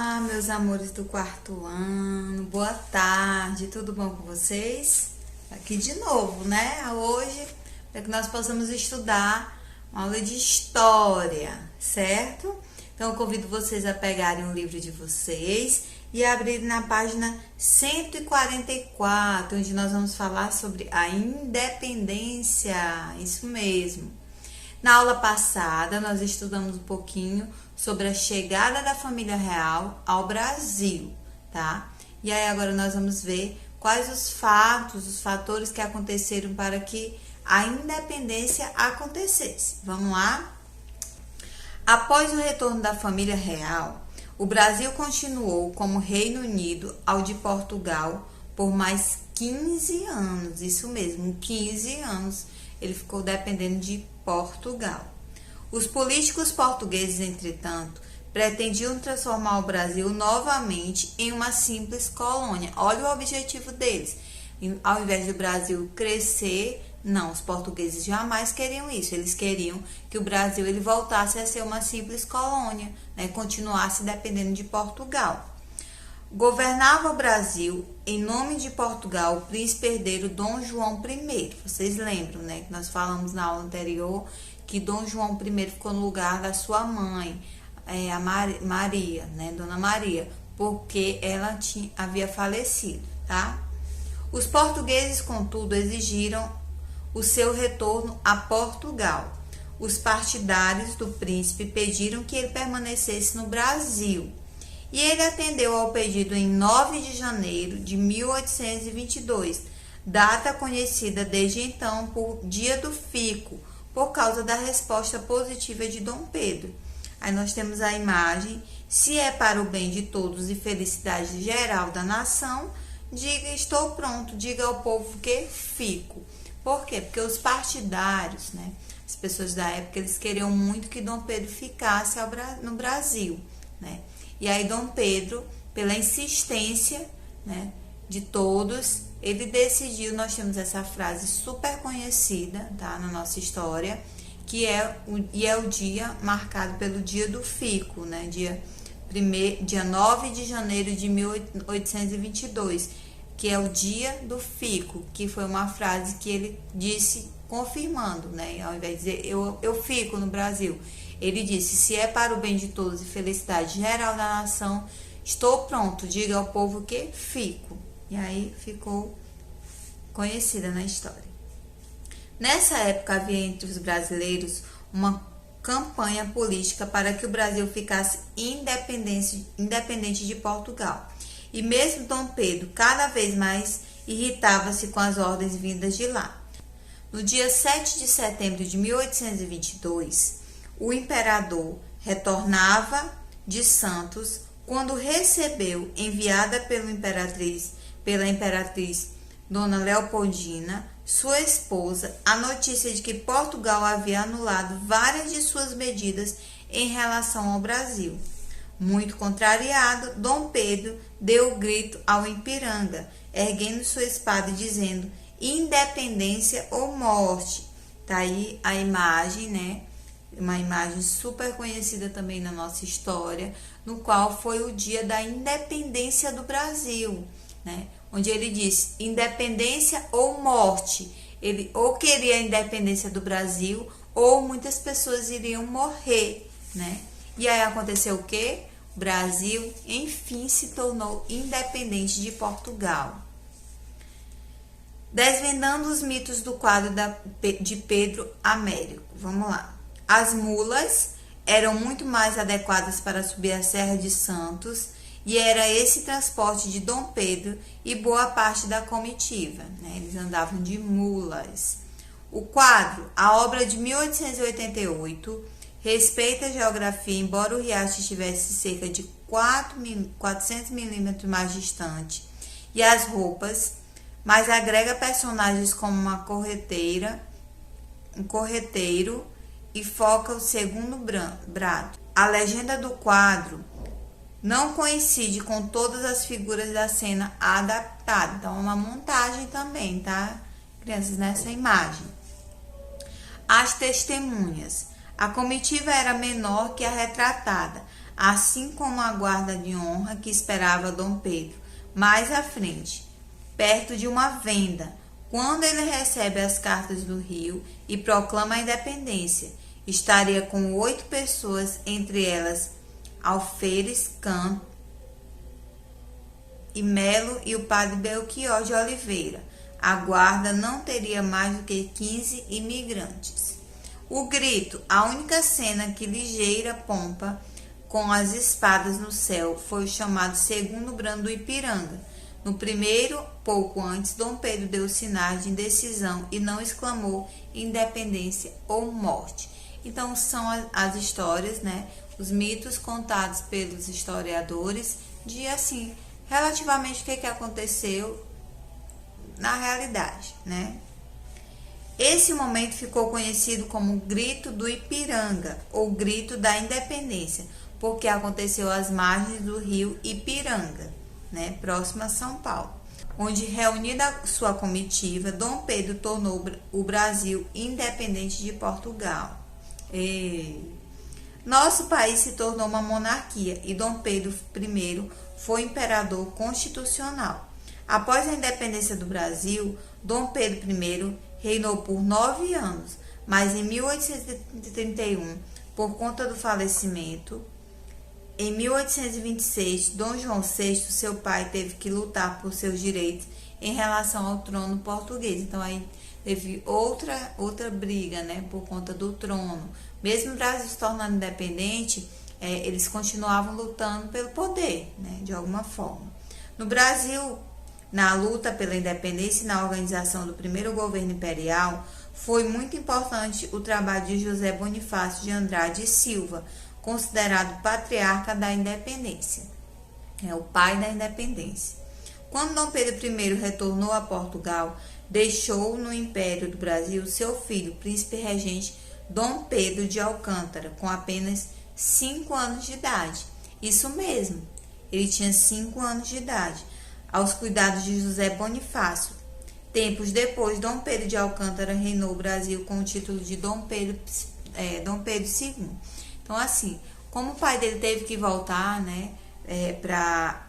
Olá, meus amores do quarto ano, boa tarde, tudo bom com vocês? Aqui de novo, né? Hoje, para que nós possamos estudar uma aula de história, certo? Então, eu convido vocês a pegarem o livro de vocês e abrirem na página 144, onde nós vamos falar sobre a independência, isso mesmo. Na aula passada, nós estudamos um pouquinho sobre a chegada da família real ao Brasil, tá? E aí agora nós vamos ver quais os fatores que aconteceram para que a independência acontecesse. Vamos lá? Após o retorno da família real, o Brasil continuou como Reino Unido ao de Portugal por mais 15 anos, isso mesmo, 15 anos ele ficou dependendo de Portugal. Os políticos portugueses, entretanto, pretendiam transformar o Brasil novamente em uma simples colônia. Olha o objetivo deles. Ao invés do Brasil crescer, não, os portugueses jamais queriam isso. Eles queriam que o Brasil ele voltasse a ser uma simples colônia, né? Continuasse dependendo de Portugal. Governava o Brasil, em nome de Portugal, o príncipe herdeiro Dom João I. Vocês lembram, né? Que nós falamos na aula anterior que Dom João I ficou no lugar da sua mãe, a Maria, né? Dona Maria, porque ela havia falecido, tá? Os portugueses, contudo, exigiram o seu retorno a Portugal. Os partidários do príncipe pediram que ele permanecesse no Brasil. E ele atendeu ao pedido em 9 de janeiro de 1822, data conhecida desde então por Dia do Fico, por causa da resposta positiva de Dom Pedro. Aí nós temos a imagem: se é para o bem de todos e felicidade geral da nação, diga estou pronto, diga ao povo que fico. Por quê? Porque os partidários, né, as pessoas da época, eles queriam muito que Dom Pedro ficasse no Brasil, né? E aí Dom Pedro, pela insistência, né, de todos, ele decidiu, nós temos essa frase super conhecida, tá, na nossa história, que é o dia marcado pelo Dia do Fico, né, dia 9 de janeiro de 1822, que é o Dia do Fico, que foi uma frase que ele disse confirmando, né, ao invés de dizer eu fico no Brasil, ele disse: se é para o bem de todos e felicidade geral da nação, estou pronto, diga ao povo que fico. E aí ficou conhecida na história. Nessa época havia entre os brasileiros uma campanha política para que o Brasil ficasse independente de Portugal. E mesmo Dom Pedro cada vez mais irritava-se com as ordens vindas de lá. No dia 7 de setembro de 1822, o imperador retornava de Santos quando recebeu, enviada pela imperatriz Dona Leopoldina, sua esposa, a notícia de que Portugal havia anulado várias de suas medidas em relação ao Brasil. Muito contrariado, Dom Pedro deu o grito ao Ipiranga, erguendo sua espada e dizendo: independência ou morte. Tá aí a imagem, né? Uma imagem super conhecida também na nossa história, no qual foi o dia da independência do Brasil, né? Onde ele disse independência ou morte. Ele ou queria a independência do Brasil, ou muitas pessoas iriam morrer, né? E aí aconteceu o quê? O Brasil, enfim, se tornou independente de Portugal. Desvendando os mitos do quadro de Pedro Américo. Vamos lá. As mulas eram muito mais adequadas para subir a Serra de Santos, e era esse transporte de Dom Pedro e boa parte da comitiva, né? Eles andavam de mulas. O quadro, a obra de 1888, respeita a geografia, embora o riacho estivesse cerca de 400 milímetros mais distante, e as roupas, mas agrega personagens como uma correteira, um correteiro, e foca o segundo brado. A legenda do quadro não coincide com todas as figuras da cena adaptada. Então, é uma montagem também, tá, crianças, nessa imagem. As testemunhas. A comitiva era menor que a retratada. assim como a guarda de honra que esperava Dom Pedro mais à frente, perto de uma venda, quando ele recebe as cartas do Rio e proclama a independência. Estaria com 8 pessoas, entre elas Alferes Campos e Melo e o padre Belchior de Oliveira. A guarda não teria mais do que 15 imigrantes. O grito, a única cena que ligeira pompa com as espadas no céu, foi o chamado segundo brando do Ipiranga. No primeiro, pouco antes, Dom Pedro deu sinais de indecisão e não exclamou independência ou morte. Então são as histórias, né, os mitos contados pelos historiadores de assim, relativamente o que aconteceu na realidade, né? Esse momento ficou conhecido como Grito do Ipiranga ou Grito da Independência, porque aconteceu às margens do rio Ipiranga, né, próximo a São Paulo, onde, reunida sua comitiva, Dom Pedro tornou o Brasil independente de Portugal. Nosso país se tornou uma monarquia e Dom Pedro I foi imperador constitucional. Após a independência do Brasil, Dom Pedro I reinou por 9 anos, mas em 1831, por conta do falecimento, em 1826, Dom João VI, seu pai, teve que lutar por seus direitos em relação ao trono português. Então aí teve outra briga, né, por conta do trono. Mesmo o Brasil se tornando independente, eles continuavam lutando pelo poder, né, de alguma forma. No Brasil, na luta pela independência e na organização do primeiro governo imperial, foi muito importante o trabalho de José Bonifácio de Andrade e Silva, considerado patriarca da independência, o pai da independência. Quando Dom Pedro I retornou a Portugal, deixou no Império do Brasil seu filho, príncipe regente Dom Pedro de Alcântara, com apenas 5 anos de idade. Isso mesmo, ele tinha 5 anos de idade, aos cuidados de José Bonifácio. Tempos depois, Dom Pedro de Alcântara reinou o Brasil com o título de Dom Pedro II. Então, assim, como o pai dele teve que voltar, né, para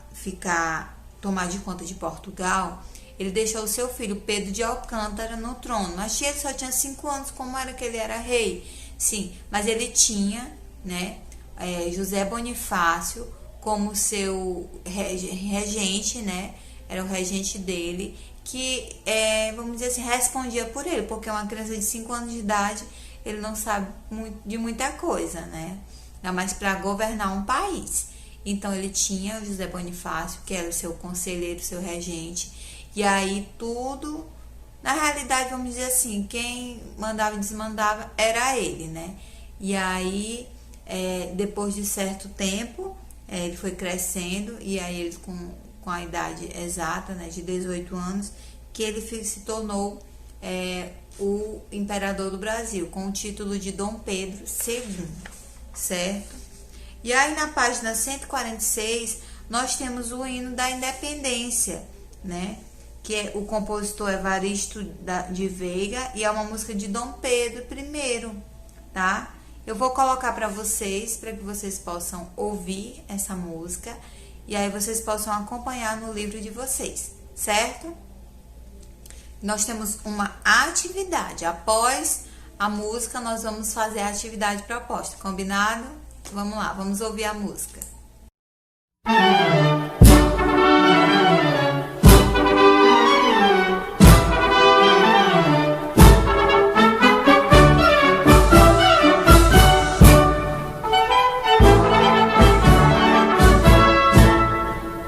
tomar de conta de Portugal, ele deixou o seu filho Pedro de Alcântara no trono. Mas ele só tinha 5 anos, como era que ele era rei? Sim, mas ele tinha, né, José Bonifácio como seu regente, né, era o regente dele, que, vamos dizer assim, respondia por ele, porque uma criança de 5 anos de idade, ele não sabe de muita coisa, né? Ainda mais para governar um país. Então, ele tinha o José Bonifácio, que era o seu conselheiro, seu regente. E aí, tudo... Na realidade, vamos dizer assim, quem mandava e desmandava era ele, né? E aí, depois de certo tempo, ele foi crescendo. E aí, ele com a idade exata, né, de 18 anos, que ele se tornou... o imperador do Brasil, com o título de Dom Pedro II, certo? E aí na página 146, nós temos o hino da independência, né? Que o compositor Evaristo de Veiga, e é uma música de Dom Pedro I, tá? Eu vou colocar para vocês que vocês possam ouvir essa música, e aí vocês possam acompanhar no livro de vocês, certo? Nós temos uma atividade. Após a música, nós vamos fazer a atividade proposta. Combinado? Vamos lá, vamos ouvir a música.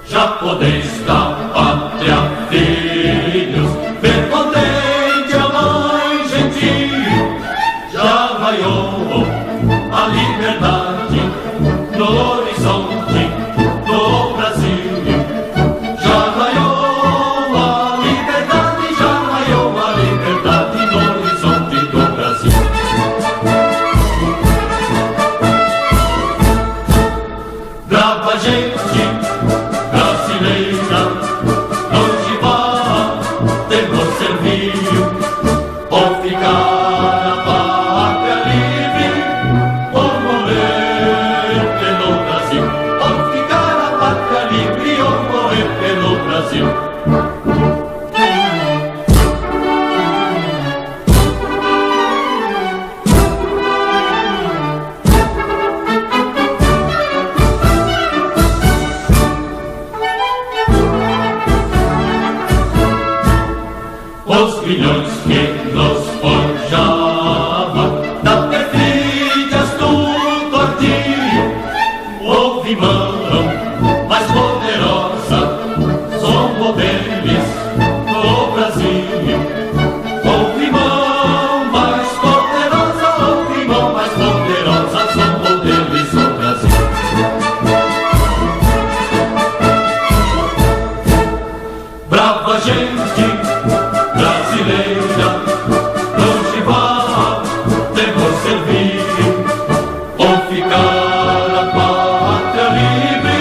Já podeis da pátria, filhos, ver contente a mãe gentil. Já raiou a liberdade no horizonte do Brasil. Já raiou a liberdade, já raiou a liberdade no horizonte do Brasil. Brava gente brasileira, longe vá, temos serviço, ou ficar a pátria livre, ou morrer pelo Brasil. Brasil. Os grilhões que nos forjavam da perfídia do tordilho, houve mão mais poderosa, somos deles no Brasil. Houve mão mais poderosa, houve mão mais poderosa, somos deles no Brasil. Brava gente brasileira, longe vá, temos servir, ou ficar a pátria livre,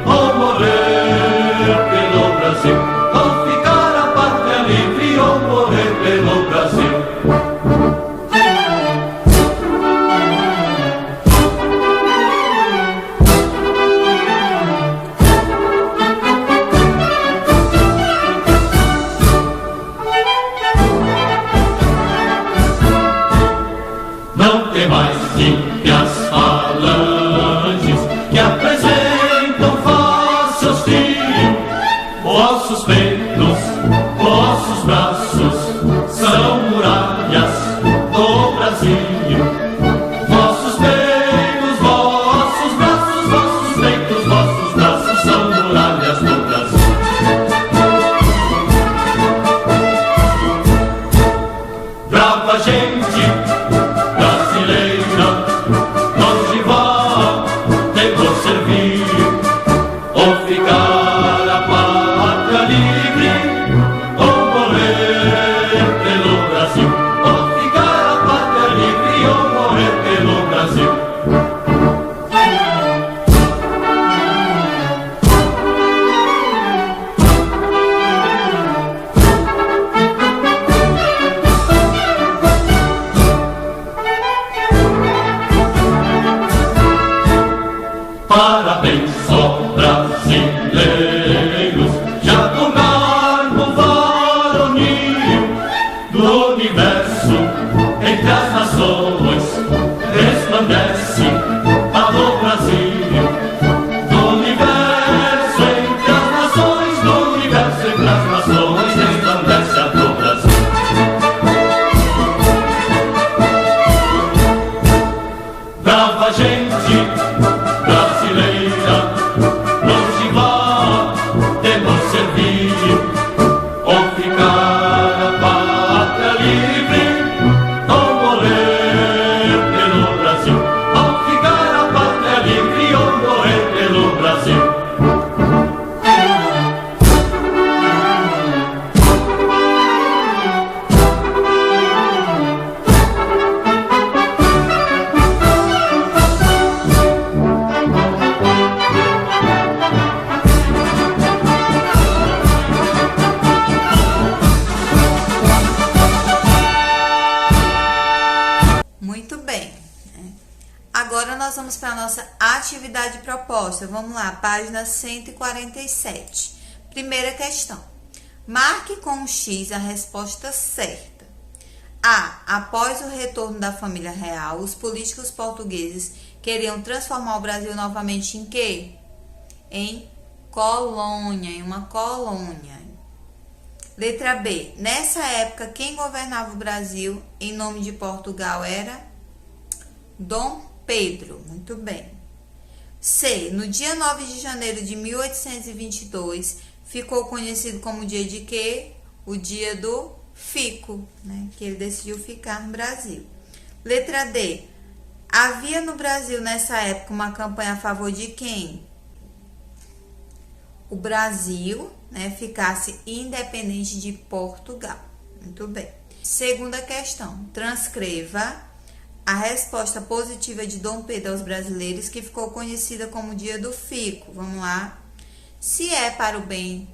ou morrer pelo Brasil. Ou ficar a pátria livre, ou morrer pelo Brasil. Não tem mais ímpias falanges que apresentam face hostil. Vossos peitos, vossos braços são muralhas do Brasil. Vossos peitos, vossos braços, vossos peitos, vossos braços são muralhas do Brasil. Brava gente brasileira, longe vá, temos servir, ou ficar a pátria livre, ou morrer pelo Brasil. Ou ficar a pátria livre, ou morrer pelo Brasil. Parabéns, ó brasileiros, já tornaram varonil do universo, entre as nações, resplandece a do Brasil. Do universo, entre as nações, do universo, entre as nações, resplandece a do Brasil. Brava gente brasileira, longe vá, temos servir, ou ficar a pátria livre, ou morrer pelo Brasil. Ou ficar a pátria livre, ou morrer pelo Brasil. Muito bem. Agora nós vamos para a nossa atividade proposta. Vamos lá, página 147. Primeira questão. Marque com um X a resposta certa. A. Após o retorno da família real, os políticos portugueses queriam transformar o Brasil novamente em quê? Em colônia, em uma colônia. Letra B. Nessa época, quem governava o Brasil em nome de Portugal era Dom Pedro. Muito bem. C. No dia 9 de janeiro de 1822, ficou conhecido como dia de quê? O dia do fico, né? Que ele decidiu ficar no Brasil. Letra D. Havia no Brasil nessa época uma campanha a favor de quem? O Brasil, né, ficasse independente de Portugal. Muito bem. Segunda questão. Transcreva a resposta positiva de Dom Pedro aos brasileiros, que ficou conhecida como Dia do Fico. Vamos lá. Se é para o bem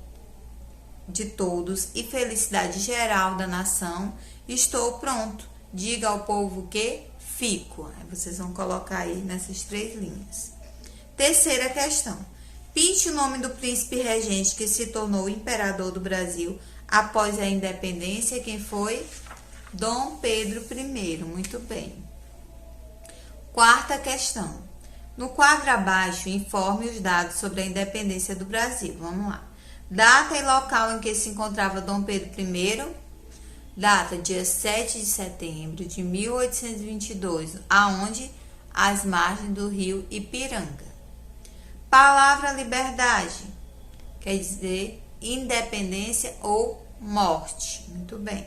de todos e felicidade geral da nação, estou pronto. Diga ao povo que fico. Aí vocês vão colocar aí nessas 3 linhas. Terceira questão. Pinte o nome do príncipe regente que se tornou imperador do Brasil após a independência. Quem foi? Dom Pedro I. Muito bem. Quarta questão. No quadro abaixo, informe os dados sobre a independência do Brasil. Vamos lá. Data e local em que se encontrava Dom Pedro I. Data, dia 7 de setembro de 1822. Aonde? Às margens do rio Ipiranga. Palavra liberdade. Quer dizer independência ou morte. Muito bem.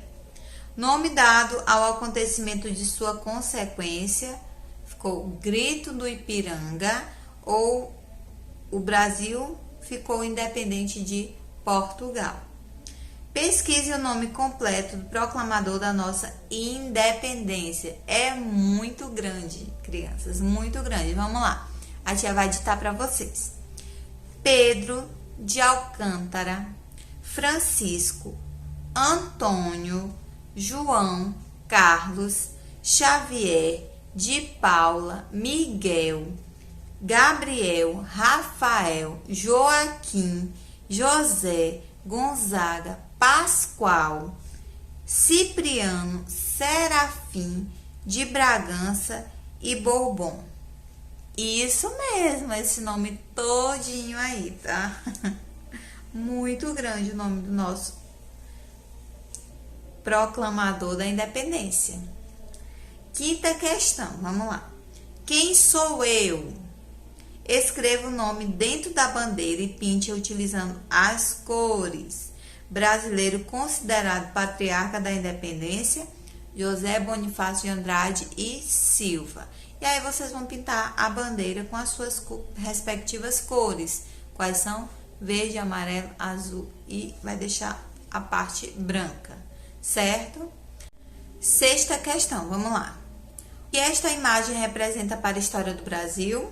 Nome dado ao acontecimento de sua consequência. Ficou Grito do Ipiranga, ou o Brasil ficou independente de Portugal. Pesquise o nome completo do proclamador da nossa independência. É muito grande, crianças, muito grande. Vamos lá, a tia vai ditar para vocês. Pedro de Alcântara, Francisco, Antônio, João, Carlos, Xavier, de Paula, Miguel, Gabriel, Rafael, Joaquim, José, Gonzaga, Pascoal, Cipriano, Serafim, de Bragança e Bourbon. Isso mesmo, esse nome todinho aí, tá? Muito grande o nome do nosso proclamador da independência. Quinta questão, vamos lá. Quem sou eu? Escreva o nome dentro da bandeira e pinte utilizando as cores. Brasileiro considerado patriarca da independência, José Bonifácio de Andrade e Silva. E aí vocês vão pintar a bandeira com as suas respectivas cores. Quais são? Verde, amarelo, azul e vai deixar a parte branca, certo? Sexta questão, vamos lá. O que esta imagem representa para a história do Brasil?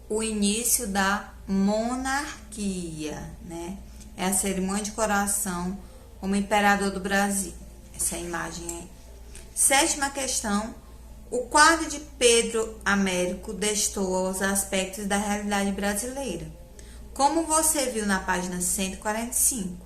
O início da monarquia, né? É a cerimônia de coroação como imperador do Brasil. Essa é a imagem aí. Sétima questão. O quadro de Pedro Américo destoa os aspectos da realidade brasileira. Como você viu na página 145,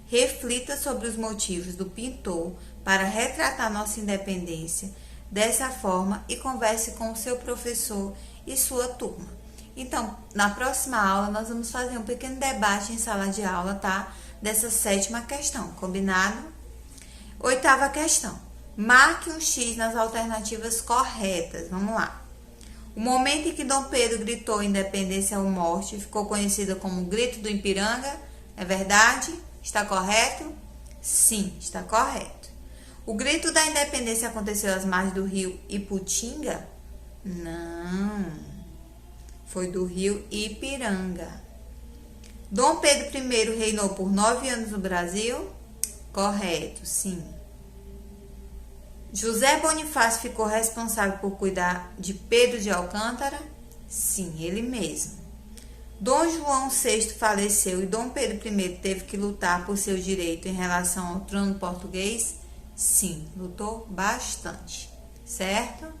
reflita sobre os motivos do pintor para retratar nossa independência dessa forma e converse com o seu professor e sua turma. Então, na próxima aula, nós vamos fazer um pequeno debate em sala de aula, tá? Dessa sétima questão, combinado? Oitava questão. Marque um X nas alternativas corretas. Vamos lá. O momento em que Dom Pedro gritou independência ou morte ficou conhecido como Grito do Ipiranga. É verdade? Está correto? Sim, está correto. O grito da independência aconteceu às margens do rio Iputinga? Não. Foi do rio Ipiranga. Dom Pedro I reinou por 9 anos no Brasil? Correto, sim. José Bonifácio ficou responsável por cuidar de Pedro de Alcântara? Sim, ele mesmo. Dom João VI faleceu e Dom Pedro I teve que lutar por seu direito em relação ao trono português? Sim, lutou bastante, certo?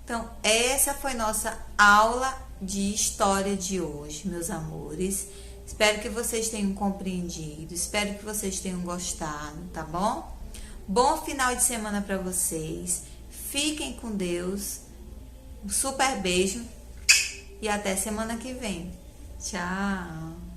Então, essa foi nossa aula de história de hoje, meus amores. Espero que vocês tenham compreendido, espero que vocês tenham gostado, tá bom? Bom final de semana para vocês. Fiquem com Deus. Um super beijo e até semana que vem. Tchau!